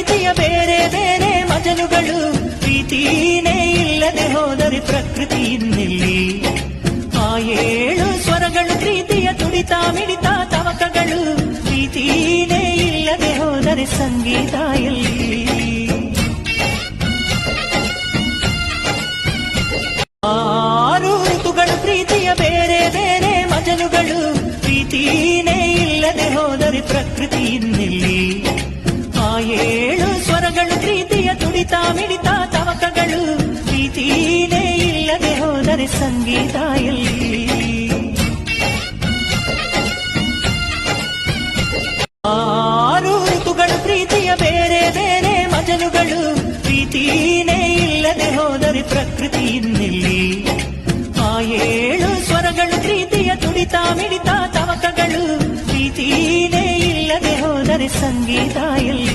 ಪ್ರೀತಿಯ ಬೇರೆ ಬೇರೆ ಮಜಲುಗಳು ಪ್ರೀತಿನೇ ಇಲ್ಲದೆ ಹೋದರೆ ಪ್ರಕೃತಿ ಇನ್ನೆಲ್ಲಿ ಆ ಏಳು ಸ್ವರಗಳು ಪ್ರೀತಿಯ ತುಡಿತ ಮಿಡಿತ ತವಕಗಳು ಪ್ರೀತಿನೇ ಇಲ್ಲದೆ ಹೋದರೆ ಸಂಗೀತ ಎಲ್ಲಿ ಆರು ಋತುಗಳು ಪ್ರೀತಿಯ ಬೇರೆ ಬೇರೆ ಮಜಲುಗಳು ಪ್ರೀತಿನೇ ಇಲ್ಲದೆ ಹೋದರೆ ಪ್ರಕೃತಿ ಇನ್ನೆಲ್ಲಿ ಆ ಏಳು ಸ್ವರಗಳು ಪ್ರೀತಿಯ ತುಡಿತ ಮಿಡಿತ ತವಕಗಳು ಪ್ರೀತಿನೇ ಇಲ್ಲದೆ ಹೋದರೆ ಸಂಗೀತ ಎಲ್ಲಿ ಆರು ಋತುಗಳು ಪ್ರೀತಿಯ ಬೇರೆ ಬೇರೆ ಮಜಲುಗಳು ಪ್ರೀತಿನೇ ಇಲ್ಲದೆ ಹೋದರೆ ಪ್ರಕೃತಿ ಇನ್ನೆಲ್ಲಿ ಆ ಏಳು ಸ್ವರಗಳು ಪ್ರೀತಿಯ ತುಡಿತ ಮಿಡಿತ ತವಕಗಳು ಪ್ರೀತಿನೇ ಇಲ್ಲದೆ ಹೋದರೆ ಸಂಗೀತ ಎಲ್ಲಿ